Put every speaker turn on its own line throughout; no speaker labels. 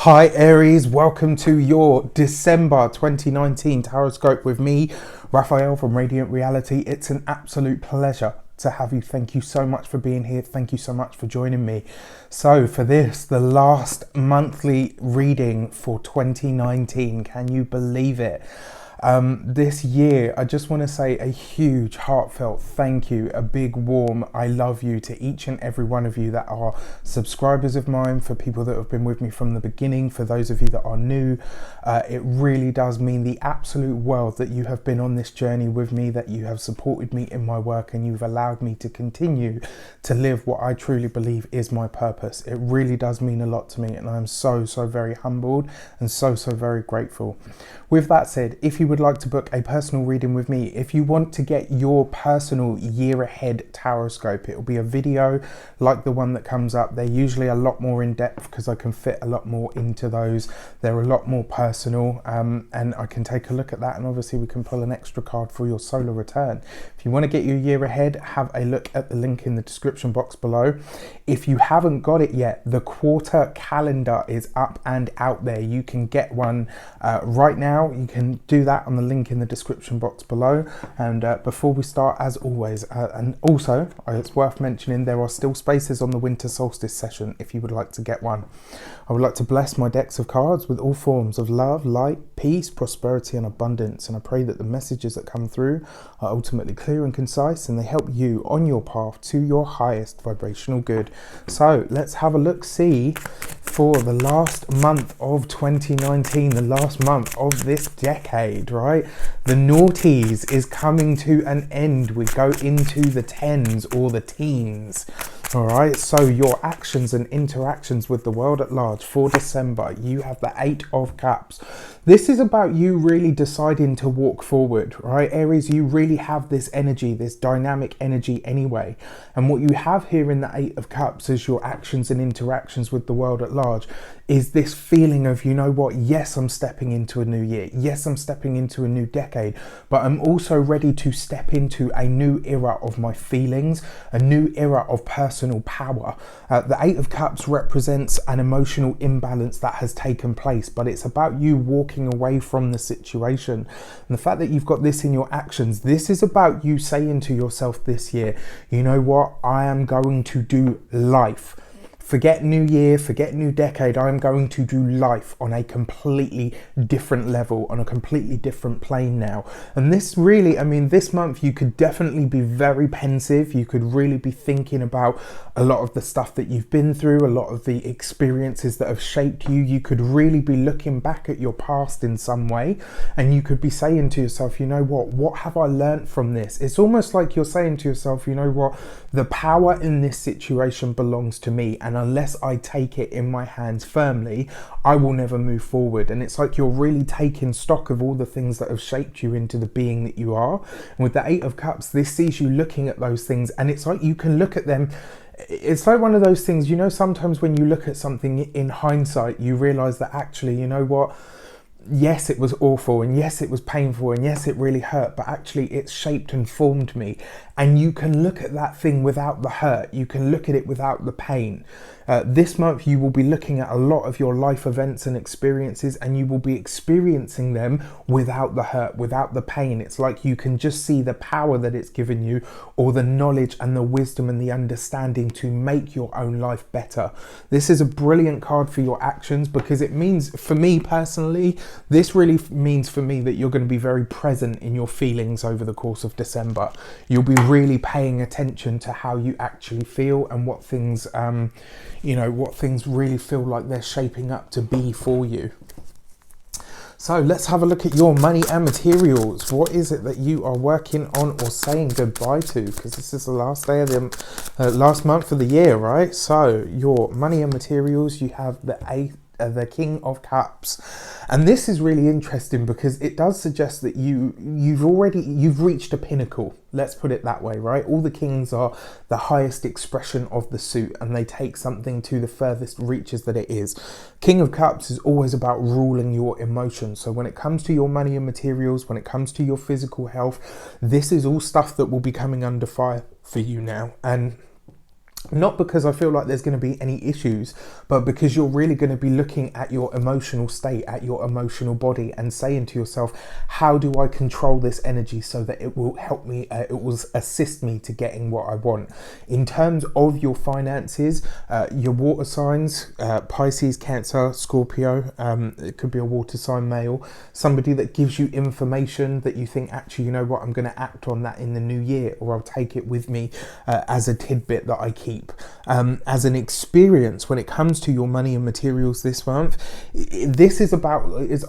Hi Aries, welcome to your December 2019 Taroscope with me, Raphael from Reydiant Reality. It's an absolute pleasure to have you. Thank you so much for being here. Thank you so much for joining me. So for this, the last monthly reading for 2019, can you believe it? This year, I just want to say a huge heartfelt thank you, a big warm I love you to each and every one of you that are subscribers of mine, for people that have been with me from the beginning, for those of you that are new. It really does mean the absolute world that you have been on this journey with me, that you have supported me in my work, and you've allowed me to continue to live what I truly believe is my purpose. It really does mean a lot to me, and I'm so very humbled and so very grateful. With that said, if you would like to book a personal reading with me, if you want to get your personal year ahead taroscope, it will be a video like the one that comes up. They're usually a lot more in depth because I can fit a lot more into those. They're a lot more personal, and I can take a look at that, and obviously we can pull an extra card for your solar return. If you want to get your year ahead, have a look at the link in the description box below. If you haven't got it yet, the quarter calendar is up and out there. You can get one right now. You can do that on the link in the description box below. And before we start, as always, and also it's worth mentioning, there are still spaces on the winter solstice session if you would like to get one. I would like to bless my decks of cards with all forms of love, light, peace, prosperity and abundance, and I pray that the messages that come through are ultimately clear and concise, and they help you on your path to your highest vibrational good. So let's have a look see for the last month of 2019, the last month of this decade, right? The noughties is coming to an end. We go into the tens or the teens. All right, so your actions and interactions with the world at large for December, you have the 8 of Cups. This is about you really deciding to walk forward, right? Aries, you really have this energy, this dynamic energy anyway. And what you have here in the 8 of Cups as your actions and interactions with the world at large is this feeling of, you know what, yes, I'm stepping into a new year. Yes, I'm stepping into a new decade, but I'm also ready to step into a new era of my feelings, a new era of personal power. The 8 of Cups represents an emotional imbalance that has taken place, but it's about you walking away from the situation. And the fact that you've got this in your actions, this is about you saying to yourself this year, you know what, I am going to do life. Forget new year, forget new decade. I'm going to do life on a completely different level, on a completely different plane now. And this really, I mean, this month you could definitely be very pensive. You could really be thinking about a lot of the stuff that you've been through, a lot of the experiences that have shaped you. You could really be looking back at your past in some way, and you could be saying to yourself, you know what have I learned from this? It's almost like you're saying to yourself, you know what, the power in this situation belongs to me, and unless I take it in my hands firmly, I will never move forward. And it's like you're really taking stock of all the things that have shaped you into the being that you are. And with the 8 of Cups, this sees you looking at those things, and it's like you can look at them. It's like one of those things, you know, sometimes when you look at something in hindsight, you realize that actually, you know what, yes, it was awful, and yes, it was painful, and yes, it really hurt, but actually it shaped and formed me. And you can look at that thing without the hurt. You can look at it without the pain. This month you will be looking at a lot of your life events and experiences, and you will be experiencing them without the hurt, without the pain. It's like you can just see the power that it's given you, or the knowledge and the wisdom and the understanding to make your own life better. This is a brilliant card for your actions, because it means, for me personally, this really means for me that you're going to be very present in your feelings over the course of December. You'll be really paying attention to how you actually feel, and what things, you know, what things really feel like they're shaping up to be for you. So let's have a look at your money and materials. What is it that you are working on or saying goodbye to? Because this is the last day of the last month of the year, right? So your money and materials, you have the King of Cups, and this is really interesting because it does suggest that you've reached a pinnacle. Let's put it that way, right? All the kings are the highest expression of the suit, and they take something to the furthest reaches that it is. King of Cups is always about ruling your emotions. So when it comes to your money and materials, when it comes to your physical health, this is all stuff that will be coming under fire for you now. And Not because I feel like there's going to be any issues, but because you're really going to be looking at your emotional state, at your emotional body, and saying to yourself, how do I control this energy so that it will help me, it will assist me to getting what I want. In terms of your finances, your water signs, Pisces, Cancer, Scorpio, it could be a water sign male, somebody that gives you information that you think, actually, you know what, I'm going to act on that in the new year, or I'll take it with me as a tidbit that I keep. As an experience when it comes to your money and materials this month, this is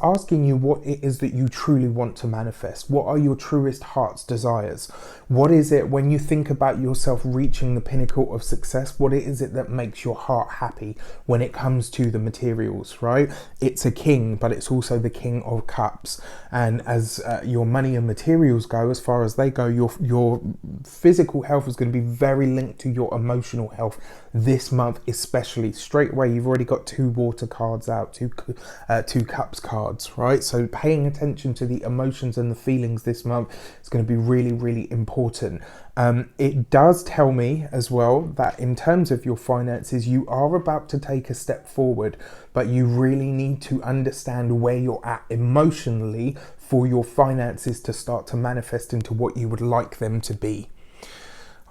asking you what it is that you truly want to manifest. What are your truest heart's desires? What is it, when you think about yourself reaching the pinnacle of success, what is it that makes your heart happy when it comes to the materials, right? It's a king, but it's also the King of Cups. And as your money and materials go, as far as they go, your physical health is going to be very linked to your emotional health this month, especially. Straight away, you've already got 2 water cards out, two cups cards, right? So paying attention to the emotions and the feelings this month is going to be really, really important. It does tell me as well that in terms of your finances, you are about to take a step forward, but you really need to understand where you're at emotionally for your finances to start to manifest into what you would like them to be.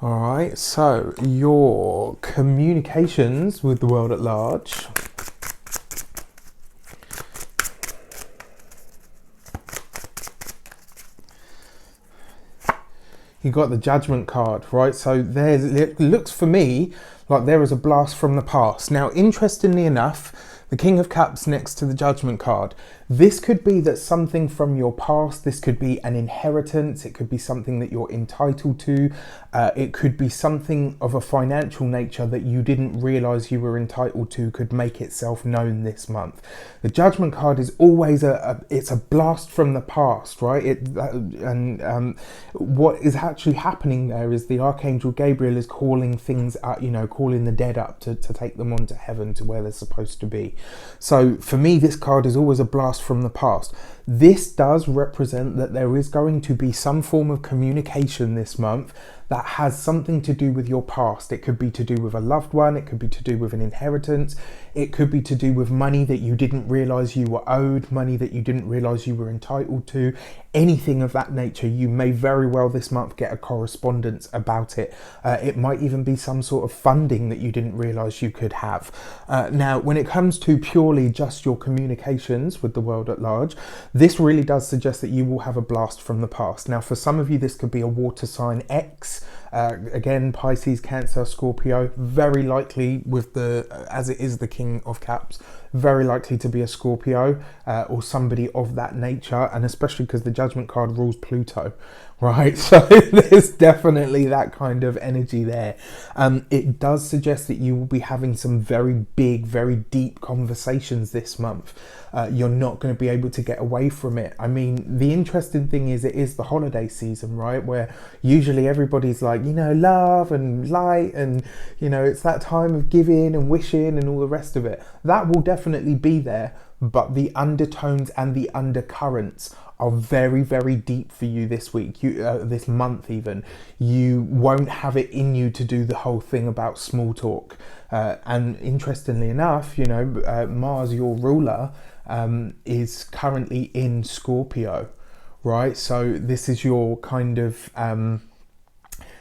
All right, so your communications with the world at large. You got the Judgment card, right? So it looks for me like there is a blast from the past. Now, interestingly enough, the King of Cups next to the Judgment card. This could be that something from your past, this could be an inheritance, it could be something that you're entitled to, it could be something of a financial nature that you didn't realize you were entitled to could make itself known this month. The Judgment card is always it's a blast from the past, right? What is actually happening there is the Archangel Gabriel is calling things up, calling the dead up to take them on to heaven, to where they're supposed to be. So for me, this card is always a blast from the past. This does represent that there is going to be some form of communication this month that has something to do with your past. It could be to do with a loved one, it could be to do with an inheritance, it could be to do with money that you didn't realize you were owed, money that you didn't realize you were entitled to, anything of that nature. You may very well this month get a correspondence about it. It might even be some sort of funding that you didn't realize you could have. Now, when it comes to purely just your communications with the world at large, this really does suggest that you will have a blast from the past. Now, for some of you, this could be a water sign X. Again, Pisces, Cancer, Scorpio, very likely with as it is the King of Cups, very likely to be a Scorpio or somebody of that nature, and especially because the Judgment card rules Pluto, right? So there's definitely that kind of energy there. It does suggest that you will be having some very big, very deep conversations this month. You're not going to be able to get away from it. I mean, the interesting thing is it is the holiday season, right? Where usually everybody's like, love and light, and, it's that time of giving and wishing and all the rest of it. That will definitely be there, but the undertones and the undercurrents are very, very deep for you this week, this month even. You won't have it in you to do the whole thing about small talk. And interestingly enough, Mars, your ruler, is currently in Scorpio, right? So this is your kind of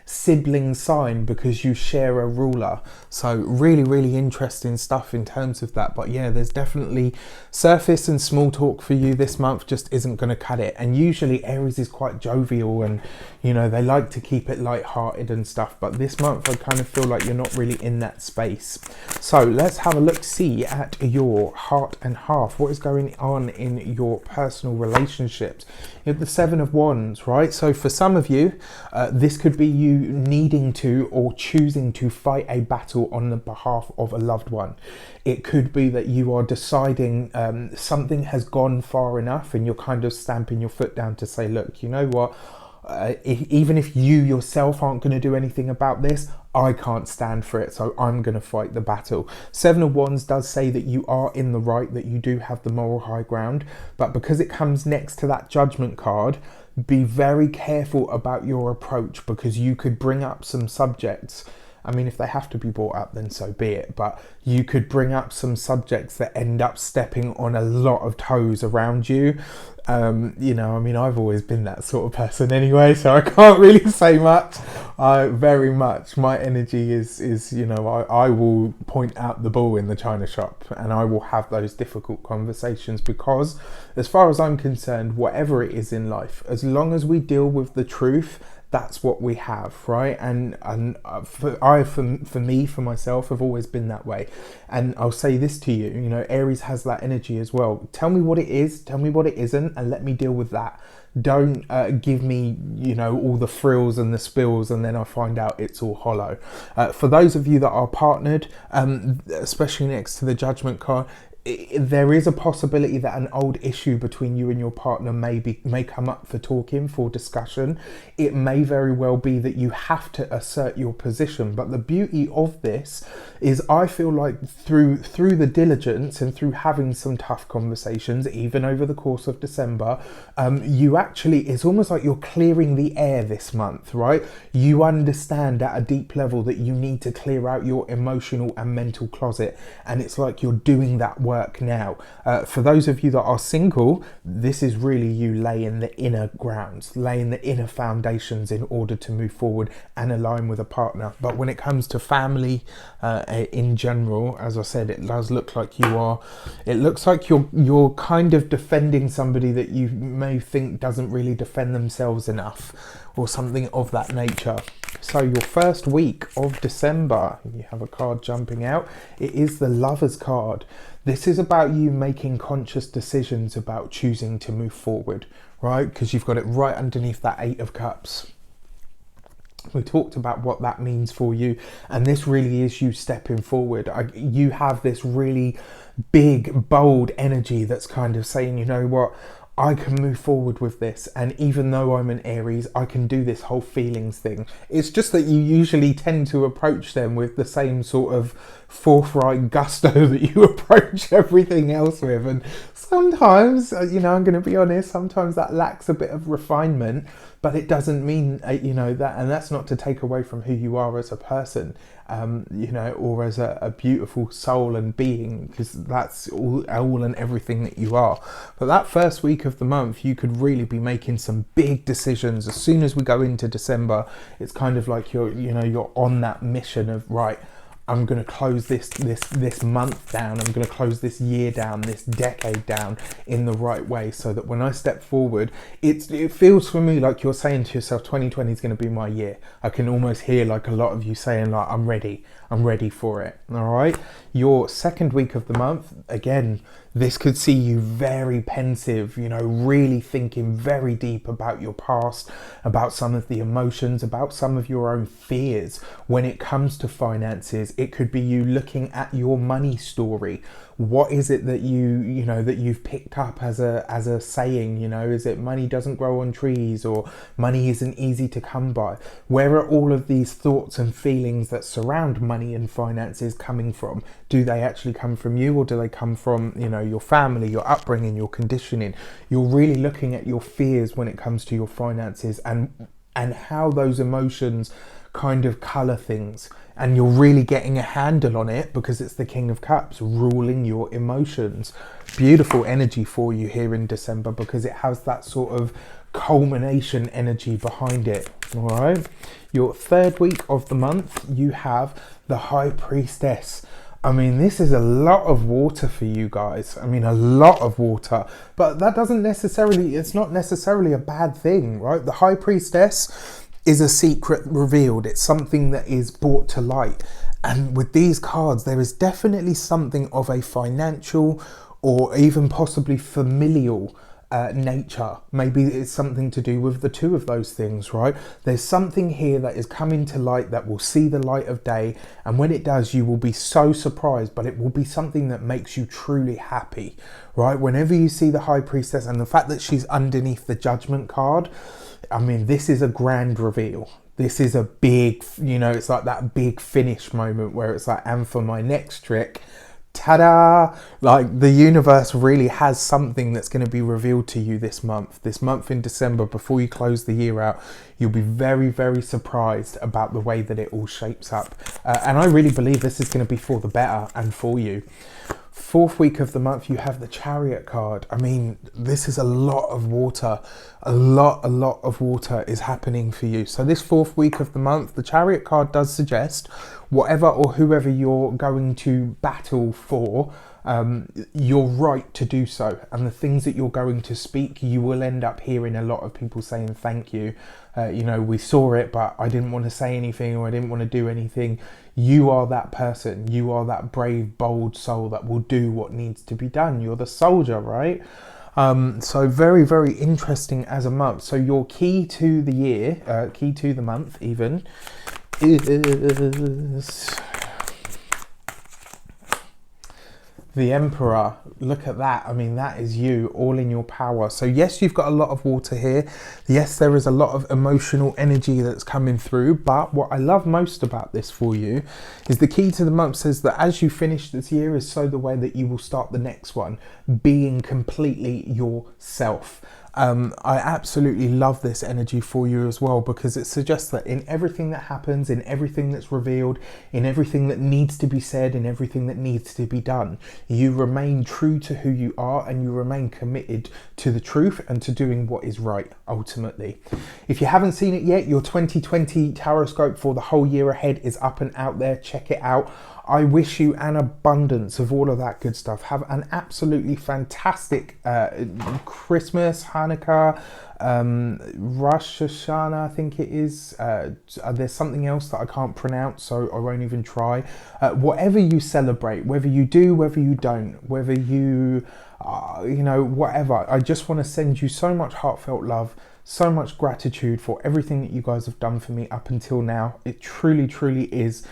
sibling sign because you share a ruler. So really, really interesting stuff in terms of that. But yeah, there's definitely surface and small talk for you this month just isn't going to cut it. And usually Aries is quite jovial and, they like to keep it light-hearted and stuff. But this month I kind of feel like you're not really in that space. So let's have a look-see at your heart and half. What is going on in your personal relationships? You have the Seven of Wands, right? So for some of you, this could be you needing to or choosing to fight a battle on the behalf of a loved one. It could be that you are deciding something has gone far enough and you're kind of stamping your foot down to say, look, you know what? Even if you yourself aren't going to do anything about this, I can't stand for it, so I'm going to fight the battle. Seven of Wands does say that you are in the right, that you do have the moral high ground, but because it comes next to that Judgment card, be very careful about your approach, because you could bring up some subjects I mean, if they have to be brought up, then so be it. But you could bring up some subjects that end up stepping on a lot of toes around you. You know, I mean, I've always been that sort of person anyway, so I can't really say much. Very much, my energy is you know, I will point out the bull in the china shop, and I will have those difficult conversations, because as far as I'm concerned, whatever it is in life, as long as we deal with the truth, that's what we have, right? And for me, for myself, I've always been that way. And I'll say this to you, you know, Aries has that energy as well. Tell me what it is, tell me what it isn't, and let me deal with that. Don't give me, you know, all the frills and the spills, and then I find out it's all hollow. For those of you that are partnered, especially next to the Judgment card, there is a possibility that an old issue between you and your partner may come up for talking, for discussion. It may very well be that you have to assert your position, but the beauty of this is, I feel like through the diligence and through having some tough conversations, even over the course of December, you actually, it's almost like you're clearing the air this month, right? You understand at a deep level that you need to clear out your emotional and mental closet, and it's like you're doing that work now. For those of you that are single, this is really you laying the inner grounds, laying the inner foundations in order to move forward and align with a partner. But when it comes to family in general, as I said, it does look like it looks like you're kind of defending somebody that you may think doesn't really defend themselves enough, or something of that nature. So your first week of December, you have a card jumping out. It is the Lovers card. This is about you making conscious decisions about choosing to move forward, right? Because you've got it right underneath that Eight of Cups. We talked about what that means for you, and this really is you stepping forward. You have this really big, bold energy that's kind of saying, you know what, I can move forward with this, and even though I'm an Aries, I can do this whole feelings thing. It's just that you usually tend to approach them with the same sort of forthright gusto that you approach everything else with, and sometimes, you know, I'm going to be honest, sometimes that lacks a bit of refinement, but it doesn't mean, you know, that, and that's not to take away from who you are as a person, you know, or as a beautiful soul and being, because that's all and everything that you are. But that first week of the month, you could really be making some big decisions. As soon as we go into December, it's kind of like you're on that mission of, right, I'm going to close this month down, I'm going to close this year down, this decade down in the right way, so that when I step forward, it feels for me like you're saying to yourself, 2020 is going to be my year. I can almost hear like a lot of you saying, like, I'm ready for it. All right. Your second week of the month, again, this could see you very pensive, you know, really thinking very deep about your past, about some of the emotions, about some of your own fears. When it comes to finances, it could be you looking at your money story. What is it that that you've picked up as a saying, you know, is it money doesn't grow on trees, or money isn't easy to come by? Where are all of these thoughts and feelings that surround money and finances coming from? Do they actually come from you, or do they come from, you know, your family, your upbringing, your conditioning? You're really looking at your fears when it comes to your finances, and how those emotions kind of colour things, and you're really getting a handle on it, because it's the King of Cups ruling your emotions. Beautiful energy for you here in December, because it has that sort of culmination energy behind it. All right, your third week of the month, you have the High Priestess. I mean, this is a lot of water for you guys. I mean, a lot of water, but that doesn't necessarily, it's not necessarily a bad thing, right? The High Priestess is a secret revealed. It's something that is brought to light. And with these cards, there is definitely something of a financial or even possibly familial nature. Maybe it's something to do with the two of those things, right? There's something here that is coming to light that will see the light of day, and when it does, you will be so surprised, but it will be something that makes you truly happy, right? Whenever you see the High Priestess, and the fact that she's underneath the Judgment card, I mean, this is a grand reveal. This is a big, you know, it's like that big finish moment where it's like, and for my next trick, Ta-da! Like, the universe really has something that's going to be revealed to you this month in December. Before you close the year out, you'll be very, very surprised about the way that it all shapes up, and I really believe this is going to be for the better and for you. Fourth week of the month, you have the Chariot card. I mean, this is a lot of water. A lot of water is happening for you. So this fourth week of the month, the Chariot card does suggest whatever or whoever you're going to battle for, you're right to do so. And the things that you're going to speak, you will end up hearing a lot of people saying thank you. You know, we saw it, but I didn't want to say anything, or I didn't want to do anything. You are that person. You are that brave, bold soul that will do what needs to be done. You're the soldier, right? So very, very interesting as a month. So your key to the year, key to the month even, is the Emperor. Look at that. I mean, that is you, all in your power. So yes, you've got a lot of water here. Yes, there is a lot of emotional energy that's coming through. But what I love most about this for you is the key to the month says that as you finish this year is so the way that you will start the next one, being completely yourself. I absolutely love this energy for you as well, because it suggests that in everything that happens, in everything that's revealed, in everything that needs to be said, in everything that needs to be done, you remain true to who you are, and you remain committed to the truth and to doing what is right ultimately. If you haven't seen it yet, your 2020 Taroscope for the whole year ahead is up and out there. Check it out. I wish you an abundance of all of that good stuff. Have an absolutely fantastic Christmas, Hanukkah, Rosh Hashanah, I think it is. There's something else that I can't pronounce, so I won't even try. Whatever you celebrate, whether you do, whether you don't, whether you, you know, whatever. I just want to send you so much heartfelt love, so much gratitude for everything that you guys have done for me up until now. It truly, truly is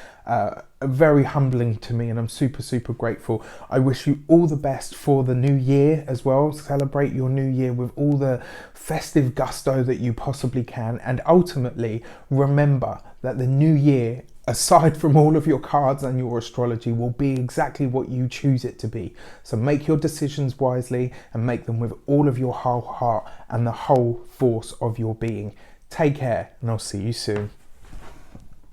very humbling to me, and I'm super, super grateful. I wish you all the best for the new year as well. Celebrate your new year with all the festive gusto that you possibly can, and ultimately remember that the new year, aside from all of your cards and your astrology, will be exactly what you choose it to be. So make your decisions wisely and make them with all of your whole heart and the whole force of your being. Take care, and I'll see you soon.